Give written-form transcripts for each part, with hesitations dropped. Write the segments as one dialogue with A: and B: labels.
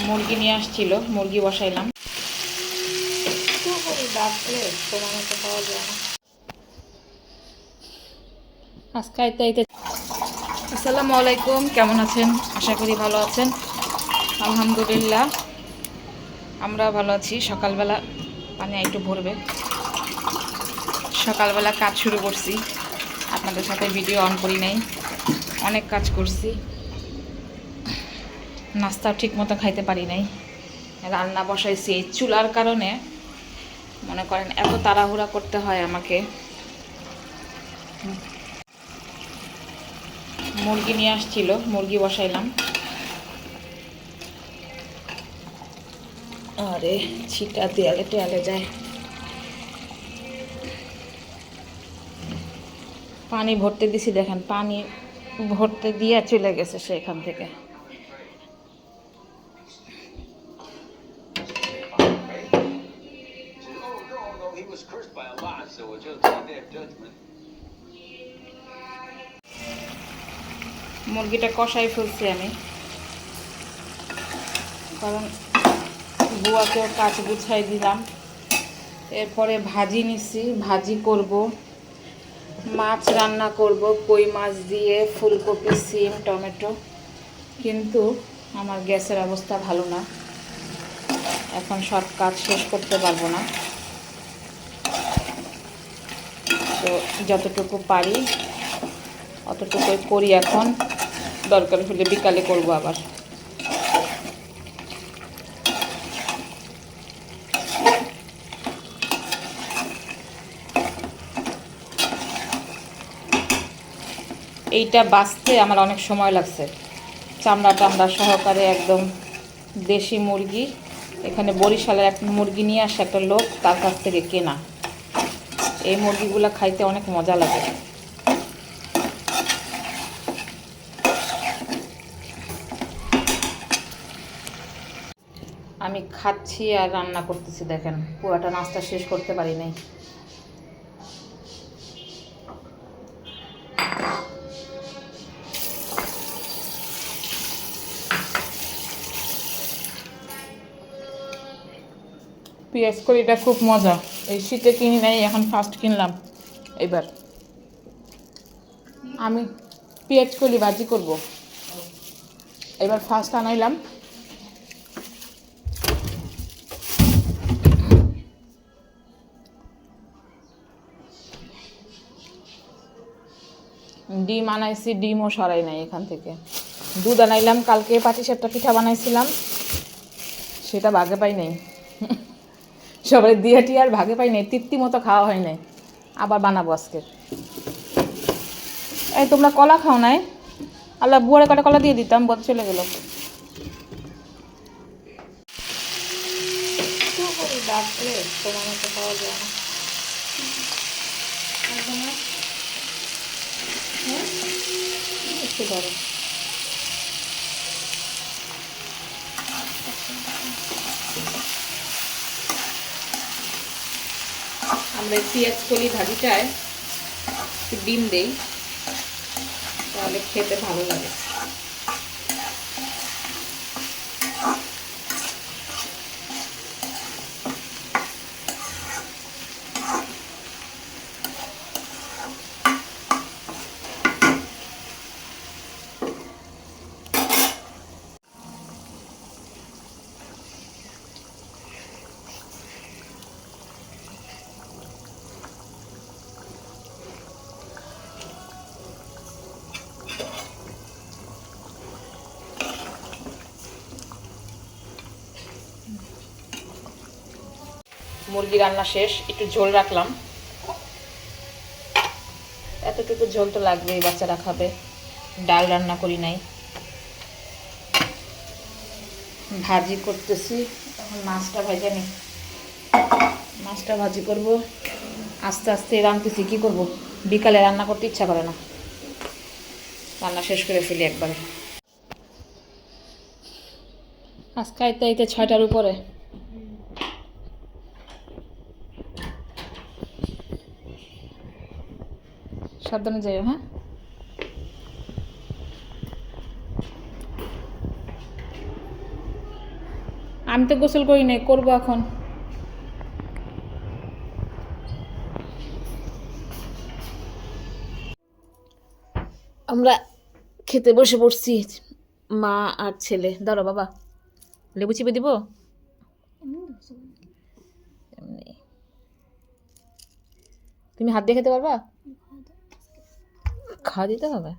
A: মুরগি নিয়ে আসছিল, মুরগি বসাইলাম। তোমার মতো পাওয়া যায় না আজকে আইতে আইতে। আসসালামু আলাইকুম, কেমন আছেন? আশা করি ভালো আছেন। আলহামদুলিল্লাহ আমরা ভালো আছি। সকালবেলা পানি একটু ভরবে, সকালবেলা কাজ শুরু করছি। আপনাদের সাথে ভিডিও অন করি নাই, অনেক কাজ করছি। নাস্তাও ঠিক মতো খাইতে পারি নাই। রান্না বসাইছি এই চুলার কারণে, মনে করেন এত তাড়াহুড়া করতে হয় আমাকে। মুরগি নিয়ে আসছিল, মুরগি বসাইলাম। আরে ছিটা দেয়ালে টেয়ালে যায়। পানি ভরতে দিছি, দেখেন পানি ভরতে দিয়ে চলে গেছে সেখান থেকে। মুরগিটা কষাই ফেলছি আমি, কারণ বুয়াকেও কাজ গুছাই দিলাম। এরপরে ভাজি নিচ্ছি, ভাজি করব, মাছ রান্না করব কই মাছ দিয়ে, ফুলকপি, সিম, টমেটো। কিন্তু আমার গ্যাসের অবস্থা ভালো না, এখন সব কাজ শেষ করতে পারবো না। তো যতটুকু পারি অতটুকুই করি এখন, দরকার হলে বিকালে করব আবার। এইটা বাছতে আমার অনেক সময় লাগছে, চামড়া টামড়া সহকারে, একদম দেশি মুরগি। এখানে বরিশালের এক মুরগি নিয়ে আসে একটা লোক, তার কাছ থেকে কেনা। এই মুরগিগুলো খাইতে অনেক মজা লাগে। আমি খাচ্ছি আর রান্না করতেছি, দেখেন পুরাটা নাস্তা শেষ করতে পারি নাই। পেঁয়াজ কলিটা খুব মজা, এই শীতে কিনি নাই, এখন ফার্স্ট কিনলাম এবার। আমি পেঁয়াজ কলি ভাজি করব, এবার ফার্স্ট আনাইলাম। ডিম আনাইছি, ডিমও সরাই নাই এখান থেকে। দুধ আনাইলাম, কালকে পাটিসাপটা পিঠা বানাইছিলাম, সেটা ভাগে পাই নাই। সবাই দিয়ে টিয়ে আর ভাগে পাই নাই, তৃপ্তি মতো খাওয়া হয় নাই। আবার বানাবো আজকে। এই তোমরা কলা খাও নাই? আল্লাহ, বুয়ারে কটা কলা দিয়ে দিতাম, বদ চলে গেল। তোমার মতো পাওয়া যায় না। একটু ধরো। আমরা পেঁয়াজ কলি ভাজিটায় একটু ডিম দেই, তাহলে খেতে ভালো লাগে। মুরগি রান্না শেষ, একটু ঝোল রাখলাম। এতটুকু ঝোল তো লাগবেই, বাচ্চারা খাবে। ডাল রান্না করি নাই, ভাজি করতেছি। এখন মাছটা ভেজে নিই, মাছটা ভাজি করব। আস্তে আস্তে রান্নতেছি, কী করব, বিকালে রান্না করতে ইচ্ছা করে না, রান্না শেষ করে ফেলি একবারে। আজকে আইতে আইতে 6টার উপরে। সাবধানে যাইও, হ্যাঁ। আমি তো গোসল করি নাই, করবো এখন। আমরা খেতে বসে পড়ছি, মা আর ছেলে। দাঁড়ো বাবা, লেবু চিপে দিব। এমনি। তুমি হাত দিয়ে খেতে পারবা? খাওয়া দিতে হবে।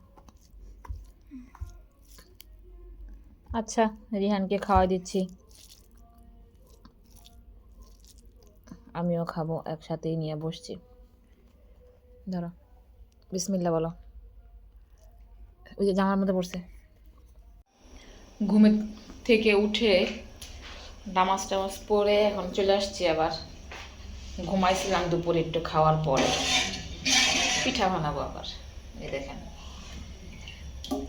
A: আচ্ছা, রিহানকে খাওয়া দিচ্ছি, আমিও খাবো, একসাথেই নিয়ে বসছি। ধরো, বিসমিল্লা বলো। ওই যে জামার মধ্যে পড়ছে। ঘুমের থেকে উঠে নামাজ টামাজ পরে এখন চলে আসছি আবার। ঘুমাইছিলাম দুপুরে একটু খাওয়ার পরে। পিঠা বানাবো আবার। এই দেখেন,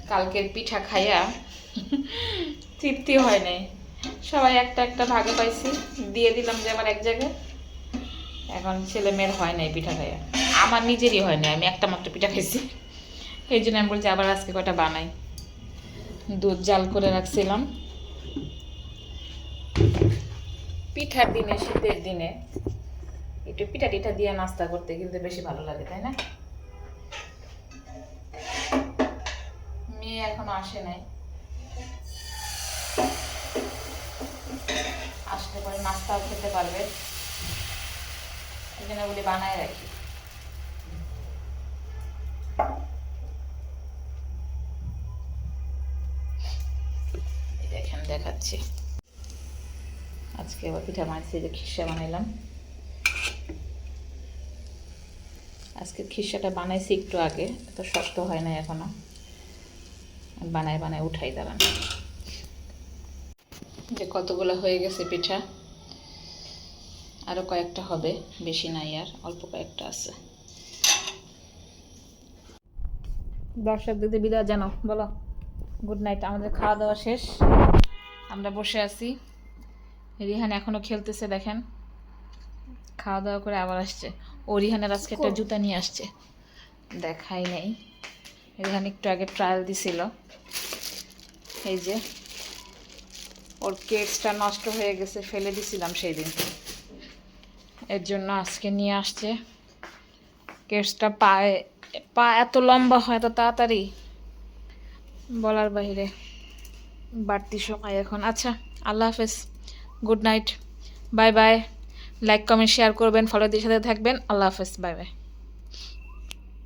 A: কালকের পিঠা খাইয়া তৃপ্তি হয় নাই। সবাই একটা একটা ভাগে পাইছি, দিয়ে দিলাম যে আবার এক জায়গায়। এখন ছেলে মেয়ের হয় নাই পিঠা খাইয়া, আমার নিজেরই হয় নাই, আমি একটা মাত্র পিঠা খাইছি। এই জন্য আমি বলছি আবার আজকে কয়টা বানাই। দুধ জাল করে রাখছিলাম। পিঠার দিনে, শীতের দিনে একটু পিঠা টিঠা দিয়ে নাস্তা করতে কিন্তু বেশি ভালো লাগে, তাই না? মেয়ে এখনো আসে নাই, আসলে পরে নাস্তাও খেতে পারবে, এই জন্য বলি বানায় রাখি। দেখেন, দেখাচ্ছি। আজকে আবার পিঠা বানাচ্ছি, যে খিরসা বানাইলাম। আজকে খিরসাটা বানাইছি একটু আগে, এত শক্ত হয় না এখনো। বানায় বানায় উঠাই দাঁড়ান। যে কতগুলো হয়ে গেছে পিঠা, আরো কয়েকটা হবে, বেশি নাই, আর অল্প কয়েকটা আছে। দর্শক দিদি বিদায় জানো, বলো গুড নাইট। আমাদের খাওয়া দাওয়া শেষ, আমরা বসে আছি। রিহান এখনো খেলতেছে, দেখেন। খাওয়া দাওয়া করে আবার আসছে। ও রিহানের আজকে একটা জুতা নিয়ে আসছে, দেখাই নেই। রিহান একটু আগে ট্রায়াল দিছিল। এই যে ওর কেটসটা নষ্ট হয়ে গেছে, ফেলে দিছিলাম সেই দিন, এর জন্য আজকে নিয়ে আসছে। কেটসটা পা এত লম্বা হয় এত তাড়াতাড়ি, বলার বাইরে। বাড়তি সময় এখন। আচ্ছা, আল্লাহ হাফেজ, good night, bye bye. Like comment share করবেন, ফলো দিয়ে সাথে থাকবেন। আল্লাহ হাফেজ, বাই বাই।